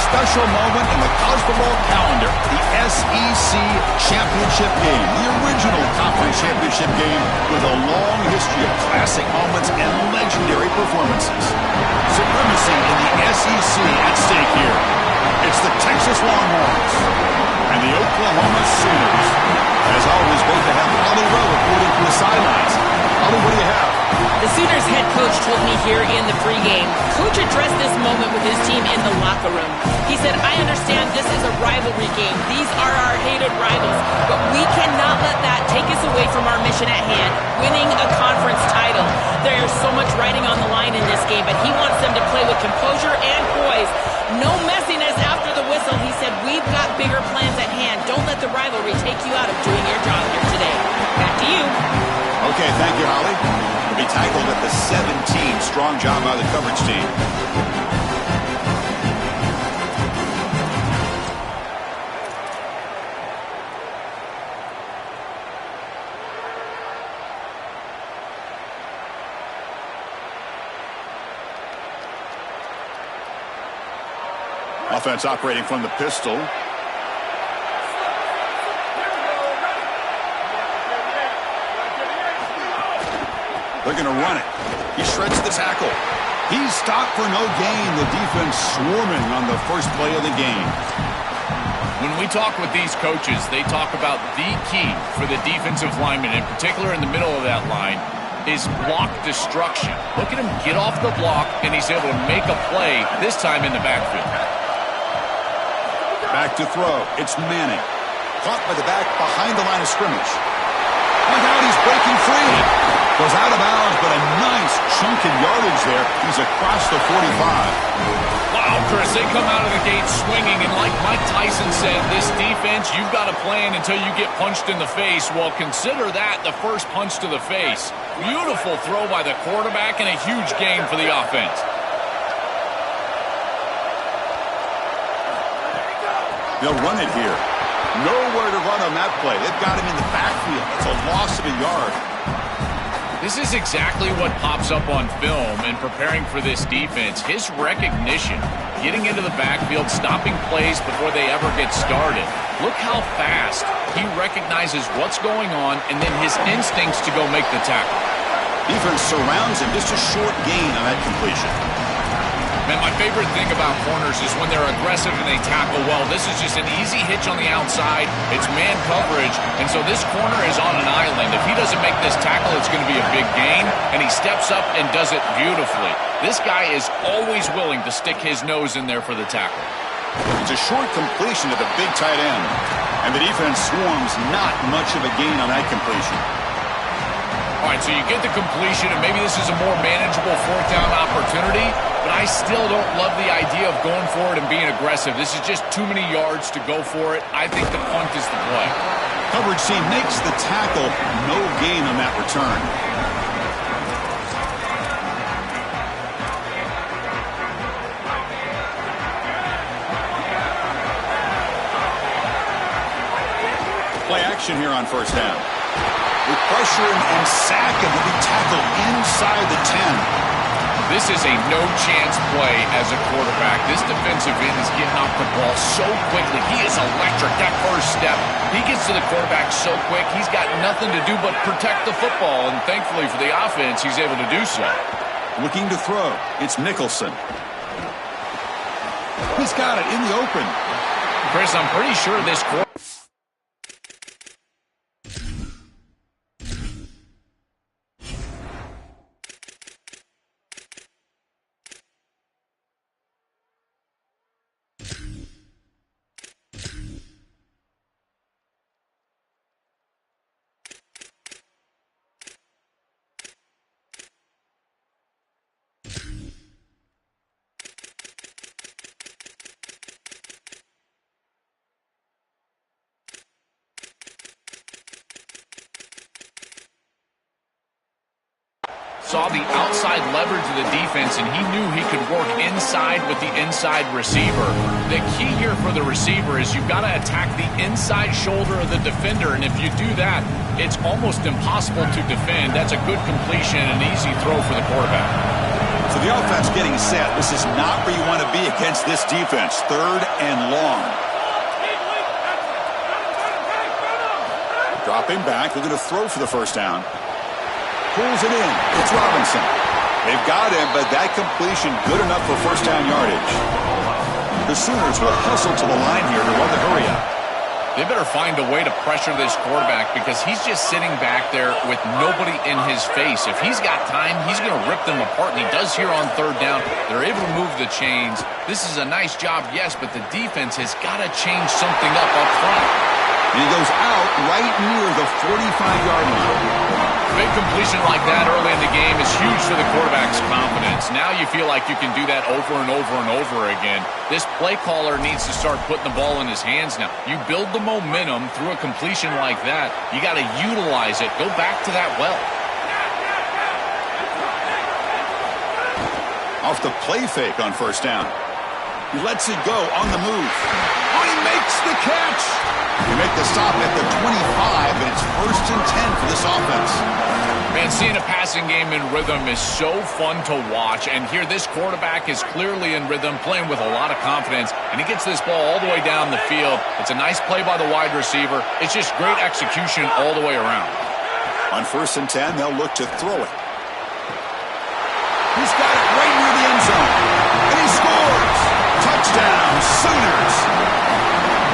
special moment in the college football calendar, the SEC Championship game, the original conference championship game with a long history of classic moments and legendary performances. Supremacy in the SEC at stake here. It's the Texas Longhorns and the Oklahoma Sooners. As always, great to have Holly Rowe reporting from the sidelines. Holly, what do you have? The Sooners head coach told me here in the pregame, Coach addressed this moment with his team in the locker room. He said, I understand this is a rivalry game. These are our hated rivals, but we cannot let that take us away from our mission at hand, winning a conference title. There's so much riding on the line in this game, but he wants them to play with composure and poise. No messiness after the whistle. He said, we've got bigger plans at hand. Don't let the rivalry take you out of doing your job here today. Back to you. Okay, thank you, Holly. Will be tackled at the 17. Strong job by the coverage team. Offense operating from the pistol. They're going to run it. He shreds the tackle. He's stopped for no gain. The defense swarming on the first play of the game. When we talk with these coaches, they talk about the key for the defensive lineman, in particular in the middle of that line, is block destruction. Look at him get off the block, and he's able to make a play, this time in the backfield. Back to throw. It's Manning. Caught by the back behind the line of scrimmage. Look out, he's breaking free. Goes out of bounds, but a nice chunk in yardage there. He's across the 45. Wow, Chris, they come out of the gate swinging, and like Mike Tyson said, this defense, you've got to plan until you get punched in the face. Well, consider that the first punch to the face. Beautiful throw by the quarterback and a huge gain for the offense. They'll run it here. Nowhere to run on that play. They've got him in the backfield. It's a loss of a yard. This is exactly what pops up on film in preparing for this defense. His recognition, getting into the backfield, stopping plays before they ever get started. Look how fast he recognizes what's going on and then his instincts to go make the tackle. Defense surrounds him. Just a short gain on that completion. Man, my favorite thing about corners is when they're aggressive and they tackle well. This is just an easy hitch on the outside. It's man coverage, and so this corner is on an island. If he doesn't make this tackle, it's going to be a big gain, and he steps up and does it beautifully. This guy is always willing to stick his nose in there for the tackle. It's a short completion to the big tight end, and the defense swarms. Not much of a gain on that completion. All right, so you get the completion, and maybe this is a more manageable fourth down opportunity, but I still don't love the idea of going for it and being aggressive. This is just too many yards to go for it. I think the punt is the play. Coverage team makes the tackle. No gain on that return. Play action here on first down. With pressure and sack, and will be tackled inside the 10. This is a no-chance play as a quarterback. This defensive end is getting off the ball so quickly. He is electric. That first step, he gets to the quarterback so quick, he's got nothing to do but protect the football, and thankfully for the offense, he's able to do so. Looking to throw. It's Nicholson. He's got it in the open. Chris, I'm pretty sure this quarterback... saw the outside leverage of the defense, and he knew he could work inside with the inside receiver. The key here for the receiver is you've got to attack the inside shoulder of the defender, and if you do that, it's almost impossible to defend. That's a good completion and an easy throw for the quarterback. So With the offense getting set, this is not where you want to be against this defense. 3rd and long. Dropping back, looking to throw for the first down. Pulls it in. It's Robinson. They've got him, but that completion good enough for first down yardage. The Sooners will hustle to the line here to run the hurry up. They better find a way to pressure this quarterback because he's just sitting back there with nobody in his face. If he's got time, he's going to rip them apart, and he does here on 3rd down. They're able to move the chains. This is a nice job, yes, but the defense has got to change something up front. And he goes out right near the 45-yard line. Big completion like that early in the game is huge for the quarterback's confidence. Now you feel like you can do that over and over and over again. This play caller needs to start putting the ball in his hands now. You build the momentum through a completion like that. You got to utilize it. Go back to that well. Off the play fake on first down. He lets it go on the move. Oh, he makes the catch. They make the stop at the 25, and it's 1st and 10 for this offense. Man, seeing a passing game in rhythm is so fun to watch. And here, this quarterback is clearly in rhythm, playing with a lot of confidence. And he gets this ball all the way down the field. It's a nice play by the wide receiver. It's just great execution all the way around. On 1st and 10, they'll look to throw it. He's got it right near the end zone. And he scores. Touchdown, Sooners.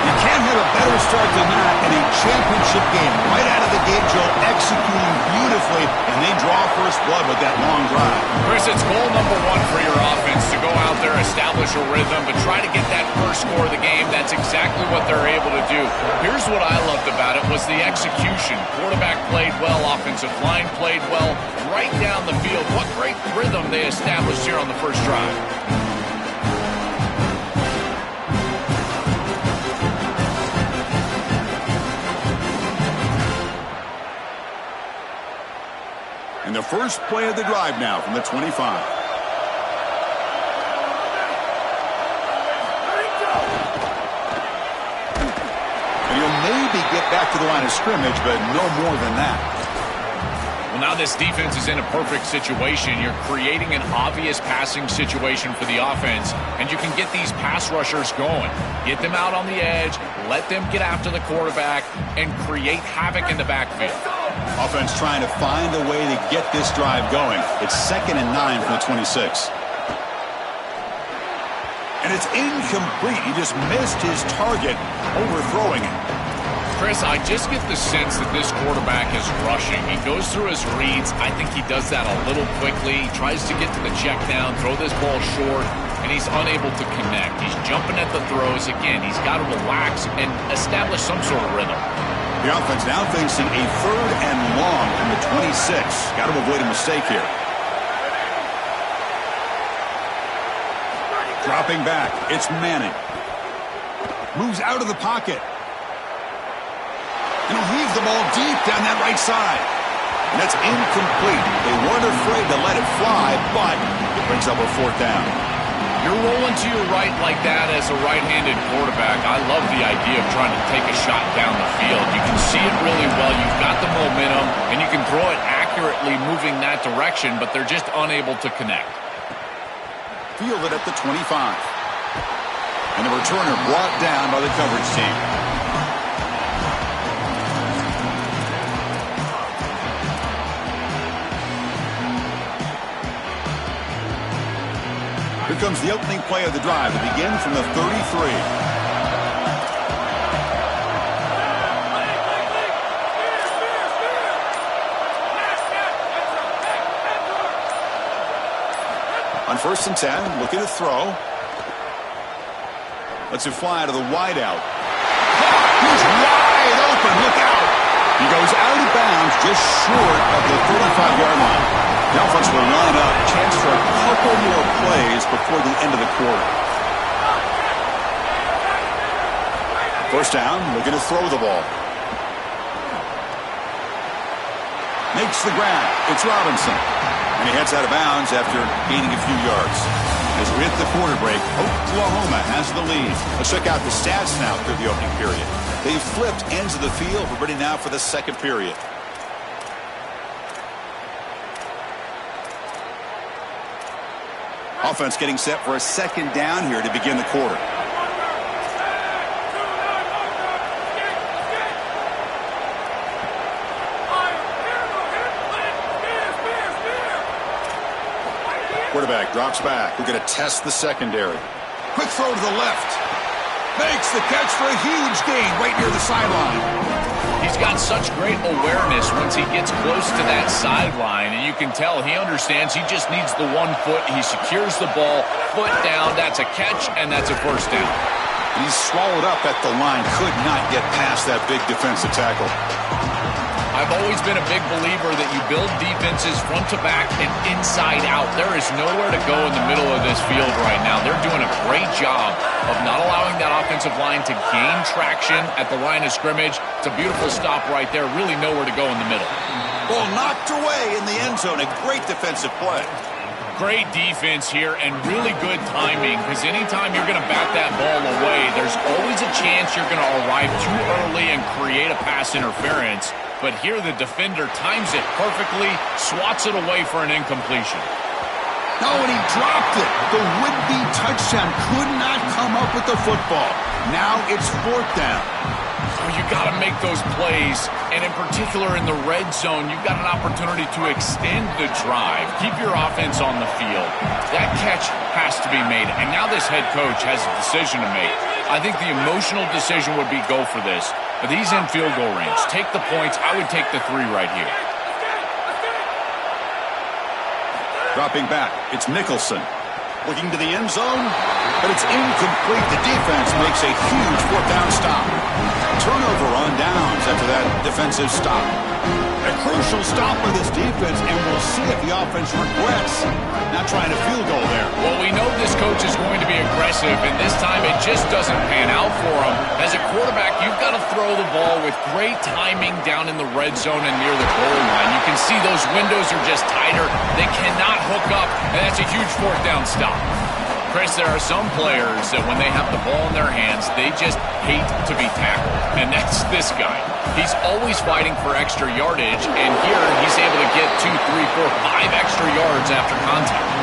You can't have a better start than that in a championship game. Right out of the gate, Joe, executing beautifully, and they draw first blood with that long drive. Chris, it's goal number 1 for your offense to go out there, establish a rhythm, but try to get that first score of the game. That's exactly what they're able to do. Here's what I loved about it was the execution. Quarterback played well, offensive line played well, right down the field. What great rhythm they established here on the first drive. And the first play of the drive now from the 25. And he'll maybe get back to the line of scrimmage, but no more than that. Well, now this defense is in a perfect situation. You're creating an obvious passing situation for the offense, and you can get these pass rushers going. Get them out on the edge, let them get after the quarterback, and create havoc in the backfield. Offense trying to find a way to get this drive going. It's 2nd and 9 from the 26. And it's incomplete. He just missed his target, overthrowing it. Chris, I just get the sense that this quarterback is rushing. He goes through his reads. I think he does that a little quickly. He tries to get to the check down, throw this ball short, and he's unable to connect. He's jumping at the throws. Again, he's got to relax and establish some sort of rhythm. The offense now facing a 3rd and long from the 26. Got to avoid a mistake here. Dropping back, it's Manning. Moves out of the pocket. And he'll heave the ball deep down that right side. And that's incomplete. They weren't afraid to let it fly, but it brings up a 4th down. You're rolling to your right like that as a right-handed quarterback. I love the idea of trying to take a shot down the field. You can see it really well. You've got the momentum, and you can throw it accurately moving that direction, but they're just unable to connect. Fielded at the 25. And the returner brought down by the coverage team. Here comes the opening play of the drive to begin from the 33. On 1st and 10, looking to throw. Lets it fly out of the wideout. He's wide open, look out! He goes out of bounds just short of the 35-yard line. The offense will line up, chance for a couple more plays before the end of the quarter. First down, looking to throw the ball. Makes the grab. It's Robinson. And he heads out of bounds after gaining a few yards. As we hit the quarter break, Oklahoma has the lead. Let's check out the stats now through the opening period. They've flipped ends of the field. We're ready now for the second period. Offense getting set for a second down here to begin the quarter. Quarterback drops back. We're going to test the secondary. Quick throw to the left. Makes the catch for a huge gain right near the sideline. He's got such great awareness once he gets close to that sideline, and you can tell he understands he just needs the 1 foot. He secures the ball, foot down. That's a catch, and that's a first down. He's swallowed up at the line. Could not get past that big defensive tackle. I've always been a big believer that you build defenses front to back and inside out. There is nowhere to go in the middle of this field right now. They're doing a great job of not allowing that offensive line to gain traction at the line of scrimmage. It's a beautiful stop right there. Really nowhere to go in the middle. Ball knocked away in the end zone. A great defensive play. Great defense here and really good timing, because anytime you're going to bat that ball away, there's always a chance you're going to arrive too early and create a pass interference. But here the defender times it perfectly, swats it away for an incompletion. No, and he dropped it. The would-be touchdown could not come up with the football. Now it's 4th down. You got to make those plays, and in particular in the red zone, you've got an opportunity to extend the drive. Keep your offense on the field. That catch has to be made, and now this head coach has a decision to make. I think the emotional decision would be go for this, but he's in field goal range. Take the points. I would take the 3 right here. Dropping back, it's Nicholson. Looking to the end zone, but it's incomplete. The defense makes a huge 4th down stop. Turnover on downs after that defensive stop. A crucial stop by this defense, and we'll see if the offense regrets not trying a field goal there. Well, we know this coach is going to be aggressive, and this time it just doesn't pan out for him. As a quarterback, you've got to throw the ball with great timing down in the red zone and near the goal line. You can see those windows are just tighter. They cannot hook up, and that's a huge 4th down stop. Chris, there are some players that when they have the ball in their hands, they just hate to be tackled. And that's this guy. He's always fighting for extra yardage, and here he's able to get 2, 3, 4, 5 extra yards after contact.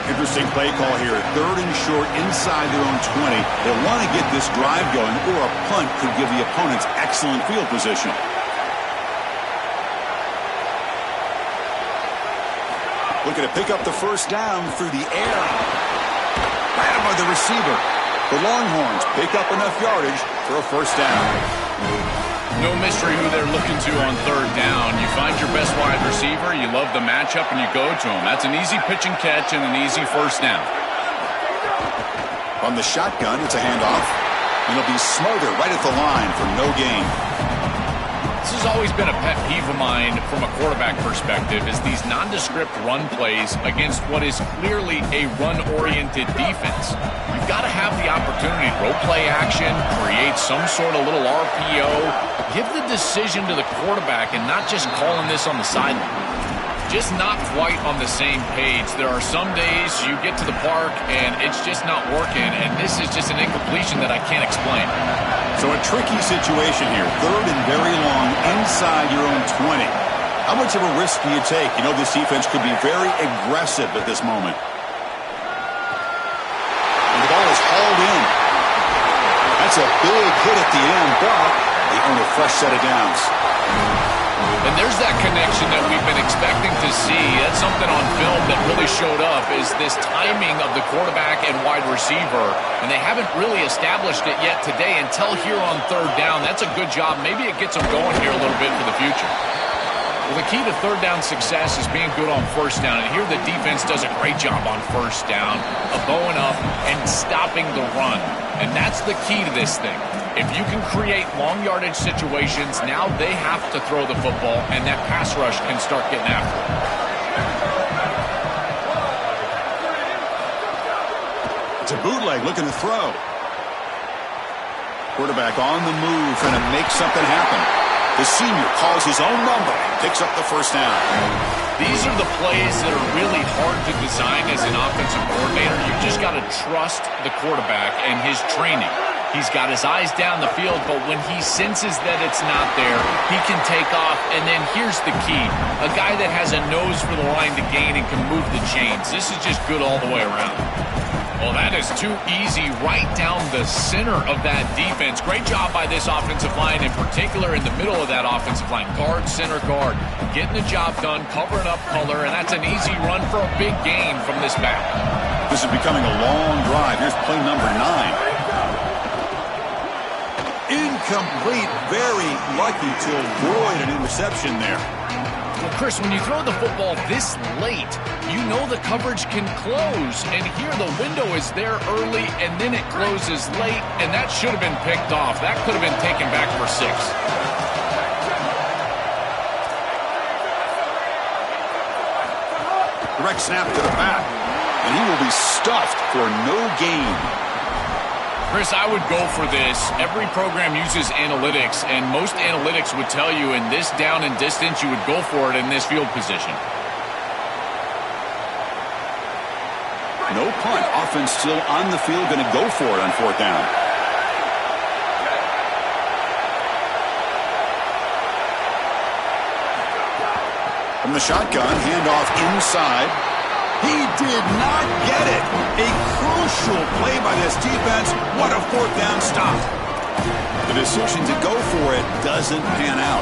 Interesting play call here. 3rd and short inside their own 20. They want to get this drive going, or a punt could give the opponents excellent field position. Looking to pick up the first down through the air. Grabbed by the receiver. The Longhorns pick up enough yardage for a first down. No mystery who they're looking to on 3rd down. You find your best wide receiver, you love the matchup, and you go to him. That's an easy pitch and catch and an easy first down. On the shotgun, it's a handoff. And it'll be Smother right at the line for no gain. This has always been a pet peeve of mine from a quarterback perspective, is these nondescript run plays against what is clearly a run-oriented defense. You've got to have the opportunity to role play action, create some sort of little RPO, give the decision to the quarterback and not just calling this on the sideline. Just not quite on the same page. There are some days you get to the park and it's just not working, and this is just an incompletion that I can't explain. So a tricky situation here. 3rd and very long inside your own 20. How much of a risk do you take? You know this defense could be very aggressive at this moment. And the ball is hauled in. That's a big hit at the end, but they earn a fresh set of downs. And there's that connection that we've been expecting to see. That's something on film that really showed up, is this timing of the quarterback and wide receiver. And they haven't really established it yet today until here on 3rd down. That's a good job. Maybe it gets them going here a little bit for the future. Well, the key to 3rd down success is being good on 1st down. And here the defense does a great job on 1st down of bowing up and stopping the run. And that's the key to this thing. If you can create long yardage situations, now they have to throw the football, and that pass rush can start getting after it. It's a bootleg looking to throw. Quarterback on the move, trying to make something happen. The senior calls his own number, picks up the first down. These are the plays that are really hard to design as an offensive coordinator. You just got to trust the quarterback and his training. He's got his eyes down the field, but when he senses that it's not there, he can take off. And then here's the key. A guy that has a nose for the line to gain and can move the chains. This is just good all the way around. Well, that is too easy right down the center of that defense. Great job by this offensive line, in particular in the middle of that offensive line. Guard, center, guard. Getting the job done, covering up color, and that's an easy run for a big gain from this back. This is becoming a long drive. Here's play number 9. Incomplete. Very lucky to avoid an interception there. Well, Chris, when you throw the football this late, you know the coverage can close. And here the window is there early, and then it closes late, and that should have been picked off. That could have been taken back for 6. Direct snap to the back, and he will be stuffed for no gain. Chris, I would go for this. Every program uses analytics, and most analytics would tell you in this down and distance, you would go for it in this field position. No punt. Offense still on the field, going to go for it on 4th down. From the shotgun, handoff inside. He did not get it. A crucial play by this defense. What a 4th down stop. The decision to go for it doesn't pan out.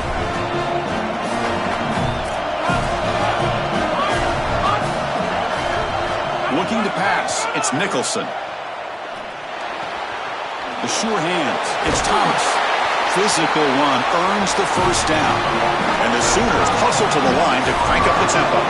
Looking to pass. It's Nicholson. The sure hands. It's Thomas. Physical run earns the 1st down. And the Sooners hustle to the line to crank up the tempo.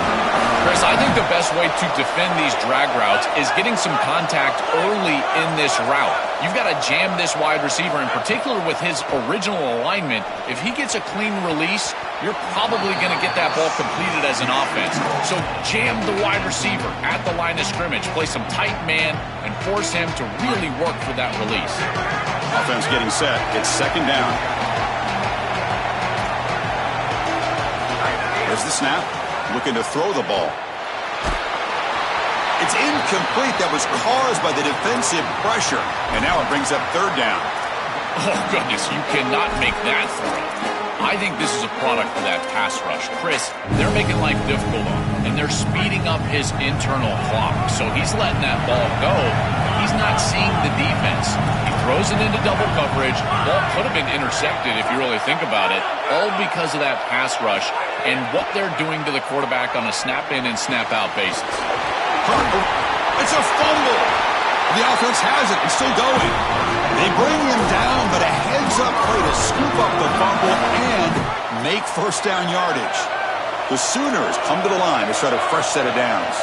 Chris, I think the best way to defend these drag routes is getting some contact early in this route. You've got to jam this wide receiver, in particular with his original alignment. If he gets a clean release, you're probably going to get that ball completed as an offense. So jam the wide receiver at the line of scrimmage, play some tight man, and force him to really work for that release. Offense getting set. It's 2nd down. There's the snap. Looking to throw the ball. It's incomplete. That was caused by the defensive pressure. And now it brings up 3rd down. Oh, goodness, you cannot make that throw. I think this is a product for that pass rush. Chris, they're making life difficult on him, and they're speeding up his internal clock. So he's letting that ball go. He's not seeing the defense. He throws it into double coverage. Ball could have been intercepted if you really think about it, all because of that pass rush and what they're doing to the quarterback on a snap-in and snap-out basis. It's a fumble. The offense has it. It's still going. They bring him down, but a heads-up play to scoop up the fumble and make 1st down yardage. The Sooners come to the line to start a fresh set of downs.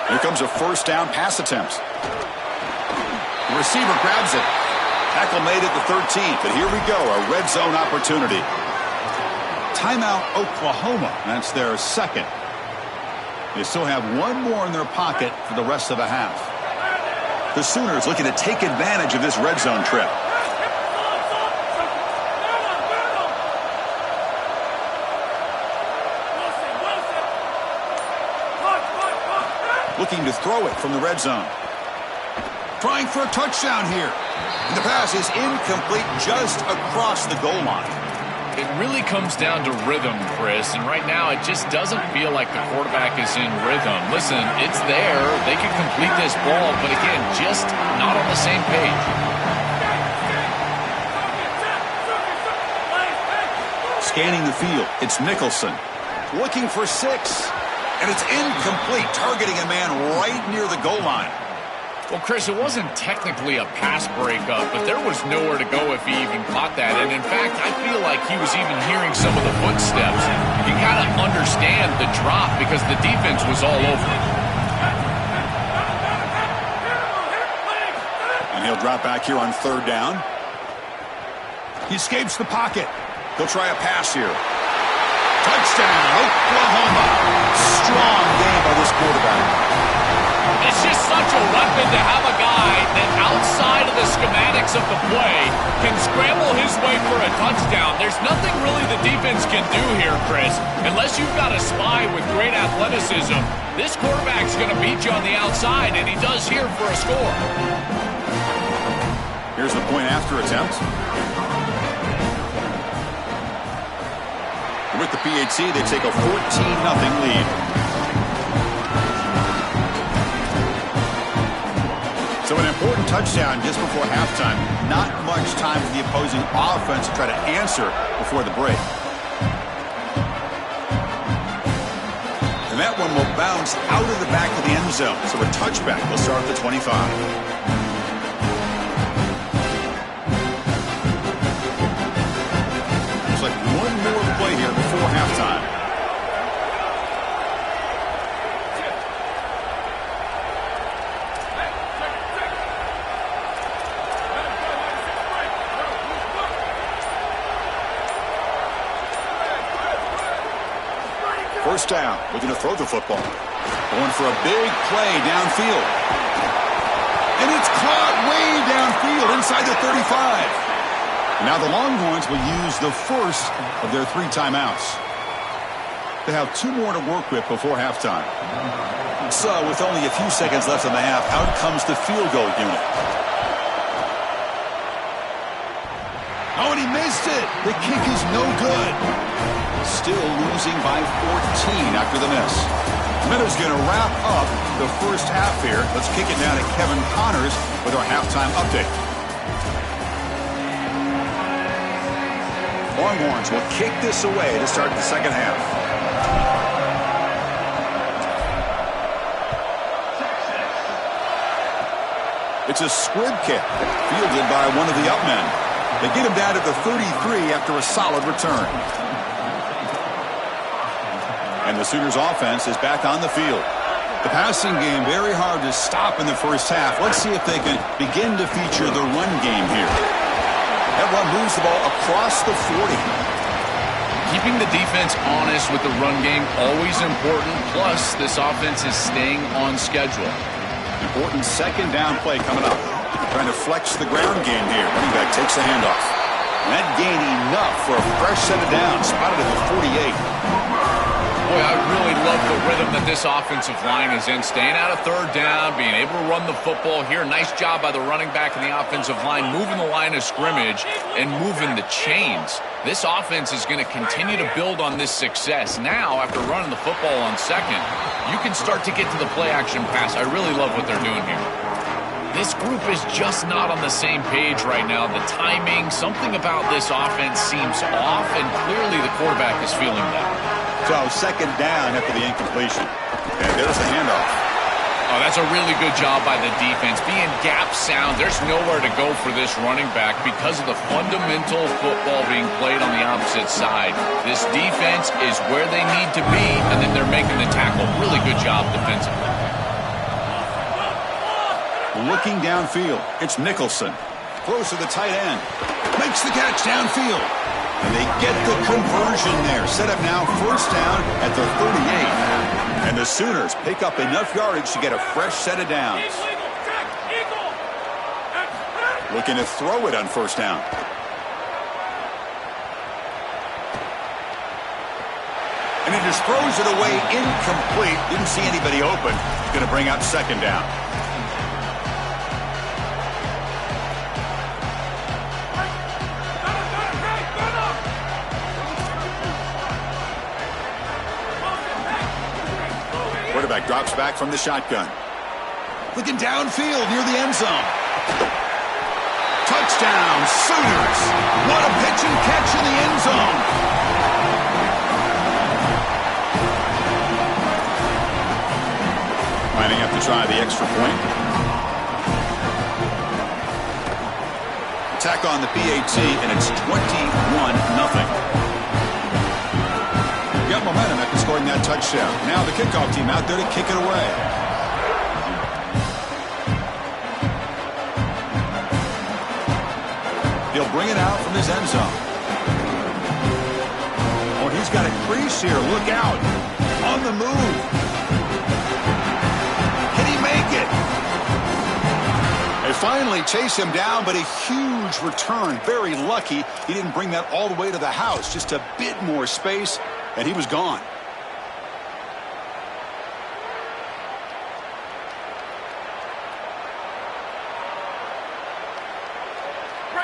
Here comes a 1st down pass attempt. The receiver grabs it. Tackle made at the 13th, but here we go, a red zone opportunity. Timeout, Oklahoma. That's their 2nd. They still have 1 more in their pocket for the rest of the half. The Sooners looking to take advantage of this red zone trip. Looking to throw it from the red zone. Trying for a touchdown here. And the pass is incomplete just across the goal line. It really comes down to rhythm, Chris, and right now it just doesn't feel like the quarterback is in rhythm. Listen, it's there. They can complete this ball, but again, just not on the same page. Scanning the field, it's Nicholson. Looking for 6. And it's incomplete, targeting a man right near the goal line. Well, Chris, it wasn't technically a pass breakup, but there was nowhere to go if he even caught that. And, in fact, I feel like he was even hearing some of the footsteps. You got to understand the drop because the defense was all over it. And he'll drop back here on 3rd down. He escapes the pocket. He'll try a pass here. Touchdown, Oklahoma. Strong game by this quarterback. It's just such a weapon to have a guy that outside of the schematic mechanics of the play, can scramble his way for a touchdown. There's nothing really the defense can do here, Chris. Unless you've got a spy with great athleticism, this quarterback's going to beat you on the outside, and he does here for a score. Here's the point after attempt. With the PAT, they take a 14-0 lead. So an important touchdown just before halftime. Not much time for the opposing offense to try to answer before the break. And that one will bounce out of the back of the end zone. So a touchback will start at the 25. One more play here before halftime. First down, looking to throw the football. Going for a big play downfield. And it's caught way downfield inside the 35. Now the Longhorns will use the first of their 3 timeouts. They have 2 more to work with before halftime. So with only a few seconds left in the half, out comes the field goal unit. Oh, and he missed it. The kick is no good. Still losing by 14 after the miss. Minuta's going to wrap up the first half here. Let's kick it down to Kevin Connors with our halftime update. Longhorns will kick this away to start the second half. It's a squib kick, fielded by one of the up men. They get him down at the 33 after a solid return. And the Sooners offense is back on the field. The passing game very hard to stop in the first half. Let's see if they can begin to feature the run game here. That one moves the ball across the 40. Keeping the defense honest with the run game, always important. Plus, this offense is staying on schedule. Important second down play coming up. Trying to flex the ground game here. Running back takes the handoff. And that gain enough for a fresh set of downs. Spotted at the 48. Boy, I really love the rhythm that this offensive line is in. Staying out of third down, being able to run the football here. Nice job by the running back and the offensive line, moving the line of scrimmage and moving the chains. This offense is going to continue to build on this success. Now, after running the football on second, you can start to get to the play-action pass. I really love what they're doing here. This group is just not on the same page right now. The timing, something about this offense seems off, and clearly the quarterback is feeling that. So second down after the incompletion. And there's the handoff. Oh, that's a really good job by the defense. Being gap sound, there's nowhere to go for this running back because of the fundamental football being played on the opposite side. This defense is where they need to be, and then they're making the tackle. Really good job defensively. Looking downfield, it's Nicholson. Throws to the tight end. Makes the catch downfield. And they get the conversion there. Set up now first down at the 38. And the Sooners pick up enough yardage to get a fresh set of downs. Looking to throw it on first down. And he just throws it away incomplete. Didn't see anybody open. Going to bring up second down. Quarterback drops back from the shotgun. Looking downfield near the end zone. Touchdown, Sooners. What a pitch and catch in the end zone. Lining up to try the extra point. Attack on the PAT, and it's 21-0. Got momentum after scoring that touchdown. Now the kickoff team out there to kick it away. He'll bring it out from his end zone. Oh, he's got a crease here. Look out. On the move. Can he make it? As finally chase him down, but a huge return. Very lucky he didn't bring that all the way to the house. Just a bit more space, and he was gone.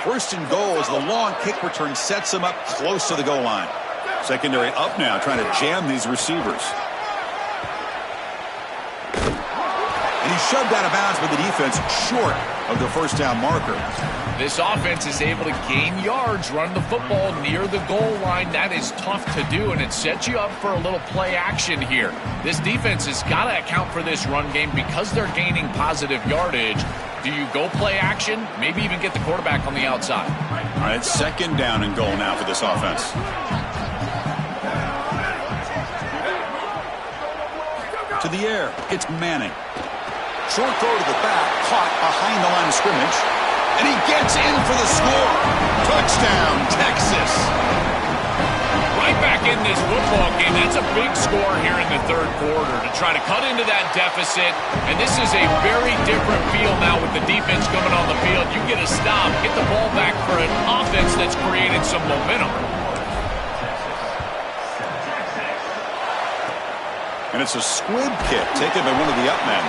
First and goal as the long kick return sets him up close to the goal line. Secondary up now, trying to jam these receivers. And he's shoved out of bounds by the defense, short of the first down marker. This offense is able to gain yards running the football near the goal line. That is tough to do, and it sets you up for a little play action here. This defense has got to account for this run game because they're gaining positive yardage. Do you go play action? Maybe even get the quarterback on the outside. All right, second down and goal now for this offense. To the air, it's Manning. Short throw to the back, caught behind the line of scrimmage. And he gets in for the score. Touchdown, Texas. Right back in this football game. That's a big score here in the third quarter to try to cut into that deficit. And this is a very different feel now with the defense coming on the field. You get a stop, get the ball back for an offense that's created some momentum. And it's a squib kick taken by one of the up men.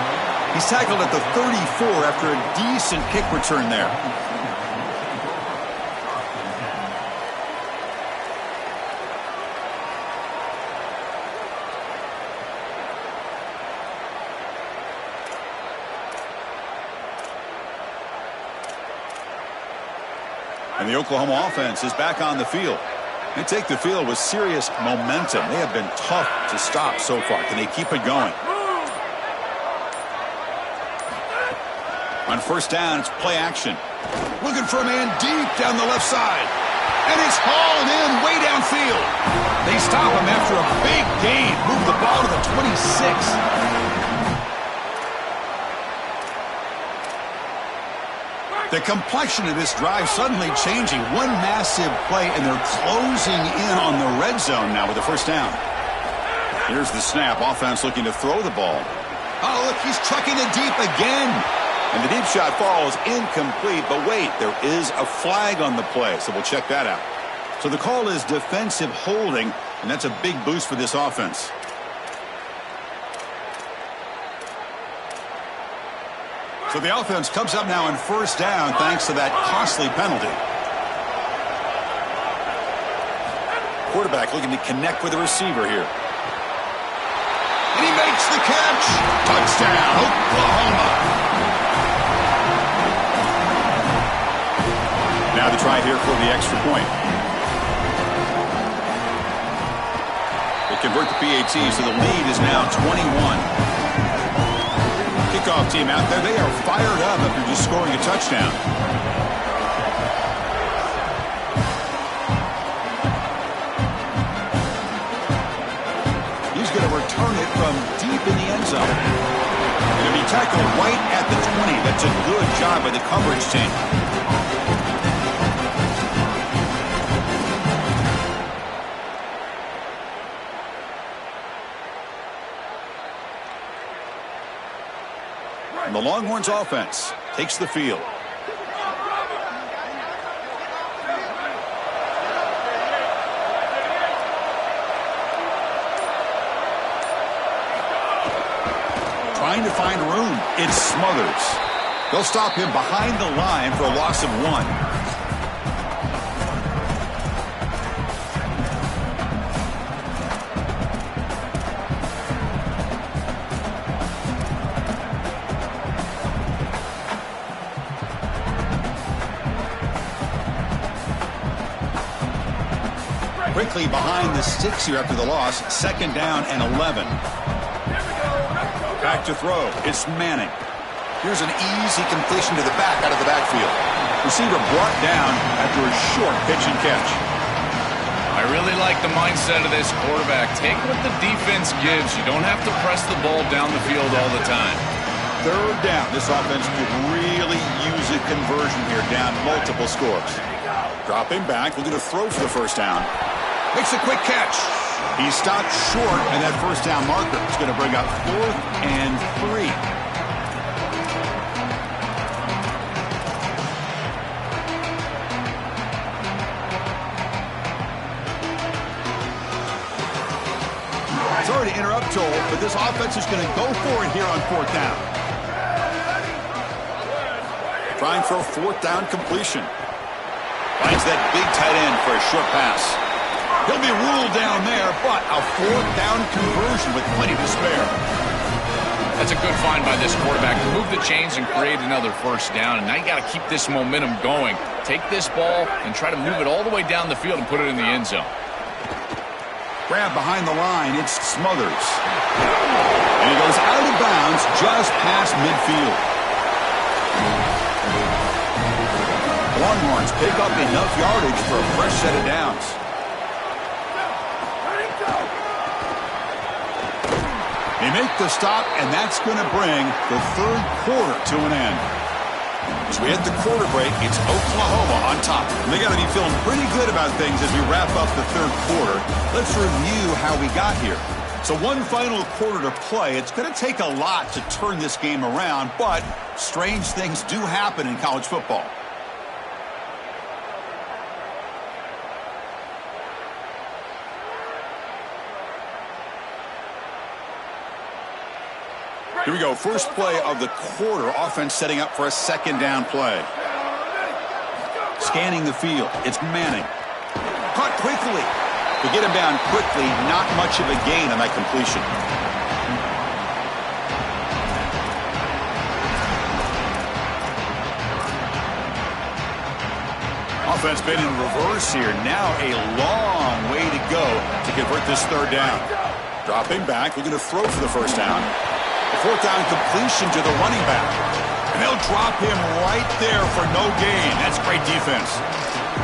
He's tackled at the 34 after a decent kick return there. And the Oklahoma offense is back on the field. They take the field with serious momentum. They have been tough to stop so far. Can they keep it going? On first down, it's play action. Looking for a man deep down the left side. And it's hauled in way downfield. They stop him after a big gain. Move the ball to the 26. The complexion of this drive suddenly changing. One massive play, and they're closing in on the red zone now with the first down. Here's the snap. Offense looking to throw the ball. Oh, look, he's chucking it deep again. And the deep shot falls incomplete. But wait, there is a flag on the play, so we'll check that out. So the call is defensive holding, and that's a big boost for this offense. So the offense comes up now on first down thanks to that costly penalty. Quarterback looking to connect with the receiver here. And he makes the catch. Touchdown, Oklahoma. Now the try here for the extra point. They convert the PAT, so the lead is now 21. Kickoff team out there. They are fired up after just scoring a touchdown. He's going to return it from deep in the end zone. Going to be tackled right at the 20. That's a good job by the coverage team. The Longhorns offense takes the field. Trying to find room. It's Smothers. They'll stop him behind the line for a loss of 1. Quickly behind the sticks here after the loss. Second down and 11. Back to throw. It's Manning. Here's an easy completion to the back out of the backfield. Receiver brought down after a short pitch and catch. I really like the mindset of this quarterback. Take what the defense gives. You don't have to press the ball down the field all the time. Third down. This offense could really use a conversion here, down multiple scores. Dropping back, looking to throw for the first down. Makes a quick catch. He stopped short, and that first down marker is going to bring up 4th and 3. Joel, but this offense is going to go for it here on 4th down. Trying for a 4th down completion. Finds that big tight end for a short pass. He'll be ruled down there, but a 4th down conversion with plenty to spare. That's a good find by this quarterback to move the chains and create another 1st down. And now you got to keep this momentum going. Take this ball and try to move it all the way down the field and put it in the end zone. Grab behind the line. It's Smothers. And he goes out of bounds just past midfield. Longhorns pick up enough yardage for a fresh set of downs. They make the stop, and that's going to bring the 3rd quarter to an end. As we hit the quarter break, it's Oklahoma on top. And they got to be feeling pretty good about things as we wrap up the 3rd quarter. Let's review how we got here. So one final quarter to play. It's going to take a lot to turn this game around, but strange things do happen in college football. Here we go. First play of the quarter. Offense setting up for a 2nd down play. Scanning the field. It's Manning. Caught quickly. To get him down quickly, not much of a gain on that completion. Offense been in reverse here. Now a long way to go to convert this 3rd down. Dropping back. Looking to throw for the 1st down. A 4th down completion to the running back. And they'll drop him right there for no gain. That's great defense.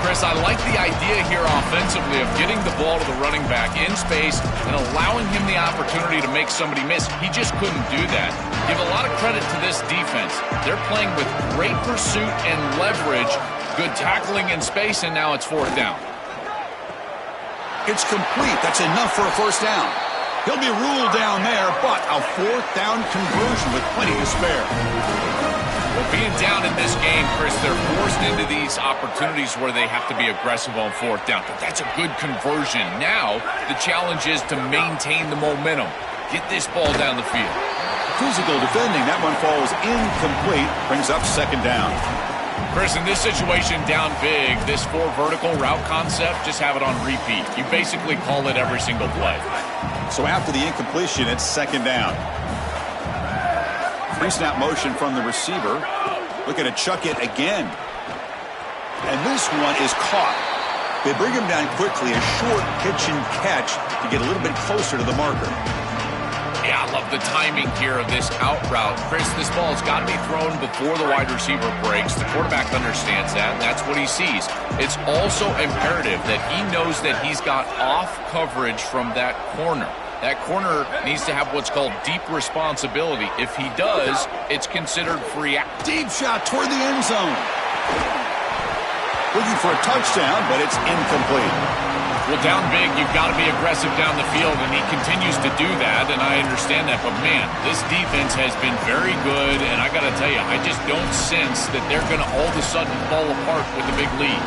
Chris, I like the idea here offensively of getting the ball to the running back in space and allowing him the opportunity to make somebody miss. He just couldn't do that. Give a lot of credit to this defense. They're playing with great pursuit and leverage, good tackling in space, and now it's 4th down. It's complete. That's enough for a 1st down. He'll be ruled down there, but a 4th down conversion with plenty to spare. Well, being down in this game, Chris, they're forced into these opportunities where they have to be aggressive on 4th down. But that's a good conversion. Now, the challenge is to maintain the momentum. Get this ball down the field. Physical defending. That one falls incomplete. Brings up 2nd down. Chris, in this situation, down big, this 4 vertical route concept, just have it on repeat. You basically call it every single play. So after the incompletion, it's 2nd down. Pre-snap motion from the receiver. Looking to chuck it again. And this one is caught. They bring him down quickly. A short pitch and catch to get a little bit closer to the marker. Yeah, I love the timing here of this out route. Chris, this ball's got to be thrown before the wide receiver breaks. The quarterback understands that, and that's what he sees. It's also imperative that he knows that he's got off coverage from that corner. That corner needs to have what's called deep responsibility. If he does, it's considered free. Deep shot toward the end zone. Looking for a touchdown, but it's incomplete. Well, down big, you've got to be aggressive down the field, and he continues to do that, and I understand that. But, man, this defense has been very good, and I got to tell you, I just don't sense that they're going to all of a sudden fall apart with a big lead.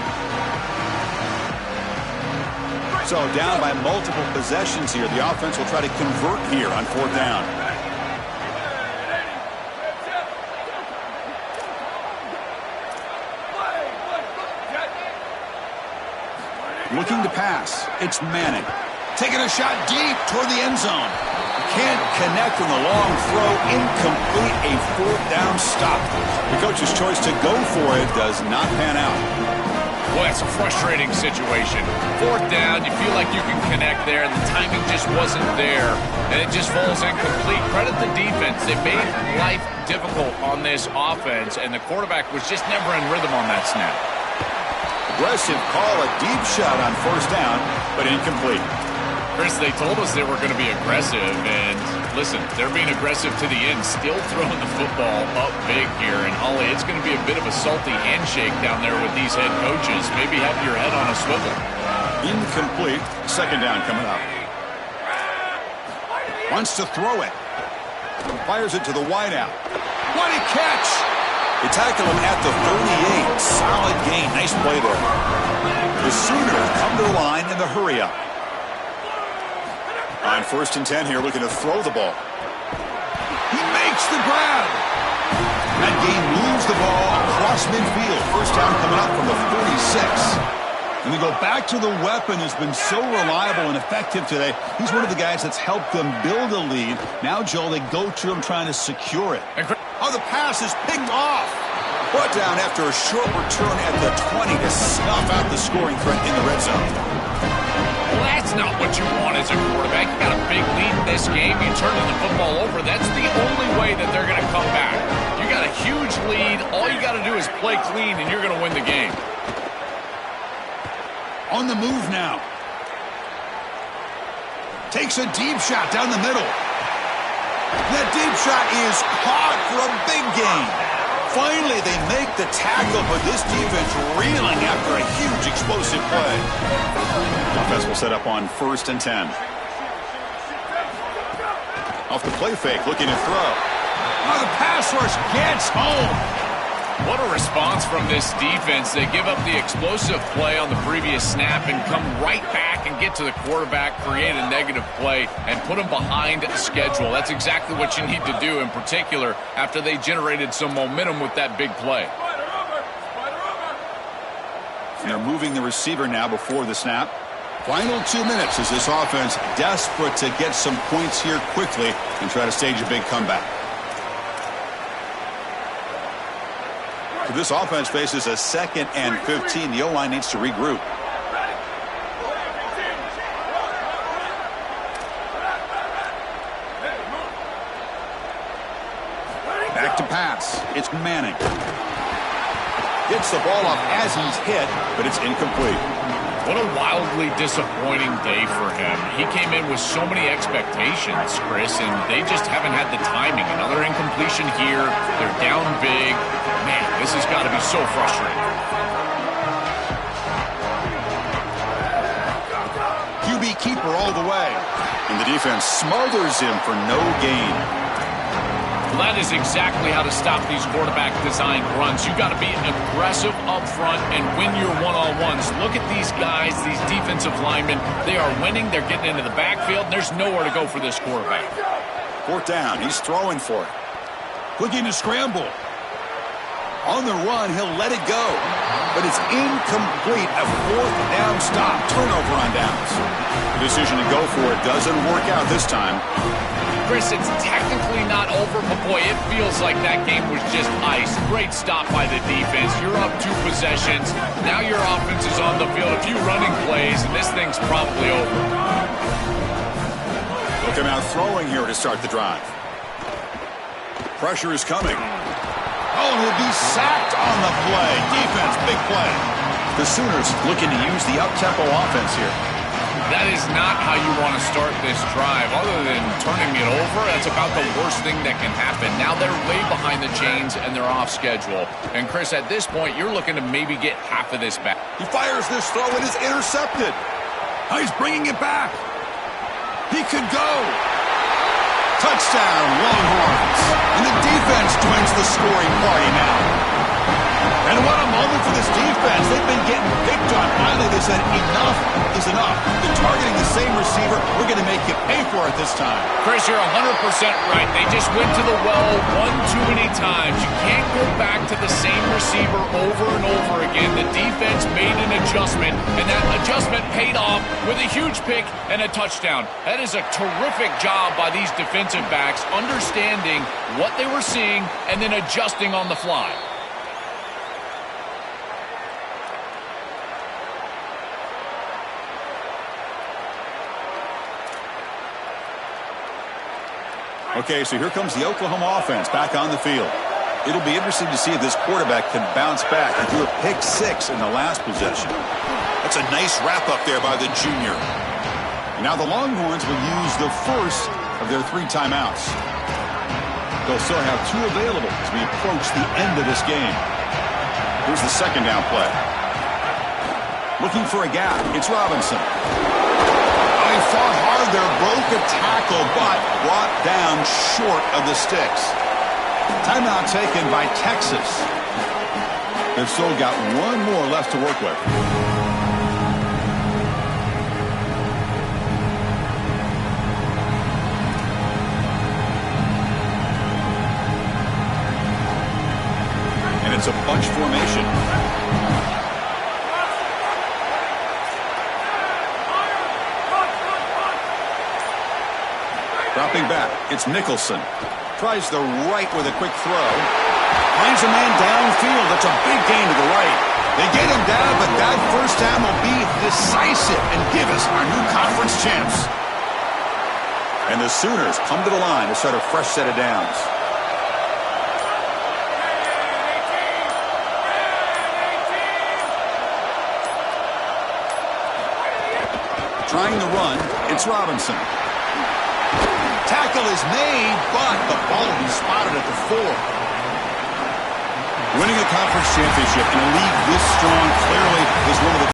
So down by multiple possessions here. The offense will try to convert here on 4th down. Looking to pass. It's Manning. Taking a shot deep toward the end zone. Can't connect on the long throw. Incomplete. A 4th down stop. The coach's choice to go for it does not pan out. Boy, it's a frustrating situation. 4th down, you feel like you can connect there, and the timing just wasn't there, and it just falls incomplete. Credit the defense. They made life difficult on this offense, and the quarterback was just never in rhythm on that snap. Aggressive call, a deep shot on 1st down, but incomplete. Chris, they told us they were going to be aggressive, and listen, they're being aggressive to the end, still throwing the football up big here. And, Ollie, it's going to be a bit of a salty handshake down there with these head coaches. Maybe have your head on a swivel. Incomplete. 2nd down coming up. Wants to throw it. Fires it to the wideout. What a catch! They tackle him at the 38. Solid gain. Nice play there. The Sooners come to the line in the hurry-up. On 1st and 10 here, looking to throw the ball. He makes the grab. That game moves the ball across midfield. First down coming up from the 46. And we go back to the weapon who's been so reliable and effective today. He's one of the guys that's helped them build a lead. Now, Joel, they go to him trying to secure it. Oh, the pass is picked off. Brought down after a short return at the 20 to snuff out the scoring threat in the red zone. Well, that's not what you want as a quarterback. You got a big lead in this game. You turn the football over. That's the only way that they're going to come back. You got a huge lead. All you got to do is play clean, and you're going to win the game. On the move now. Takes a deep shot down the middle. That deep shot is caught for a big gain. Finally, they make the tackle, but this defense reeling after a huge explosive play. Offense will set up on 1st and 10. Off the play fake, looking to throw. Oh, the pass rush gets home. What a response from this defense. They give up the explosive play on the previous snap and come right back and get to the quarterback, create a negative play, and put him behind schedule. That's exactly what you need to do, in particular, after they generated some momentum with that big play. And they're moving the receiver now before the snap. Final 2 minutes as this offense desperate to get some points here quickly and try to stage a big comeback. This offense faces a 2nd and 15. The O-line needs to regroup. Back to pass. It's Manning. Gets the ball off as he's hit, but it's incomplete. What a wildly disappointing day for him. He came in with so many expectations, Chris, and they just haven't had the timing. Another incompletion here. They're down big. Man, this has got to be so frustrating. QB keeper all the way. And the defense smothers him for no gain. Well, that is exactly how to stop these quarterback-designed runs. You've got to be aggressive up front and win your one-on-ones. Look at these guys, these defensive linemen. They are winning. They're getting into the backfield. There's nowhere to go for this quarterback. 4th down. He's throwing for it. Looking to scramble. On the run, he'll let it go. But it's incomplete. A 4th down stop. Turnover on downs. The decision to go for it doesn't work out this time. Chris, it's technically not over, but boy, it feels like that game was just ice. Great stop by the defense. You're up 2 possessions. Now your offense is on the field. A few running plays, and this thing's probably over. Look him out throwing here to start the drive. Pressure is coming. Oh, he'll be sacked on the play. Defense, big play. The Sooners looking to use the up-tempo offense here. That is not how you want to start this drive. Other than turning it over, that's about the worst thing that can happen. Now they're way behind the chains, and they're off schedule. And, Chris, at this point, you're looking to maybe get half of this back. He fires this throw. It is intercepted. Oh, he's bringing it back. He could go. Touchdown, Longhorns. And the defense joins the scoring party now. And what a moment for this defense. They've been getting picked on. Finally, they said enough is enough. They're targeting the same receiver. We're going to make you pay for it this time. Chris, you're 100% right. They just went to the well one too many times. You can't go back to the same receiver over and over again. The defense made an adjustment, and that adjustment paid off with a huge pick and a touchdown. That is a terrific job by these defensive backs, understanding what they were seeing and then adjusting on the fly. Okay, so here comes the Oklahoma offense back on the field. It'll be interesting to see if this quarterback can bounce back. He threw a pick 6 in the last possession. That's a nice wrap-up there by the junior. Now the Longhorns will use the first of their 3 timeouts. They'll still have 2 available as we approach the end of this game. Here's the 2nd down play. Looking for a gap. It's Robinson. He fought hard there, broke a tackle, but brought down short of the sticks. Timeout taken by Texas. They've still got 1 more left to work with. It's a bunch formation. Dropping back, it's Nicholson. Tries the right with a quick throw. Finds a man downfield. That's a big gain to the right. They get him down, but that first down will be decisive and give us our new conference champs. And the Sooners come to the line to start a fresh set of downs. Trying the run, it's Robinson. Tackle is made, but the ball will be spotted at the 4. Winning a conference championship in a league this strong clearly is one of the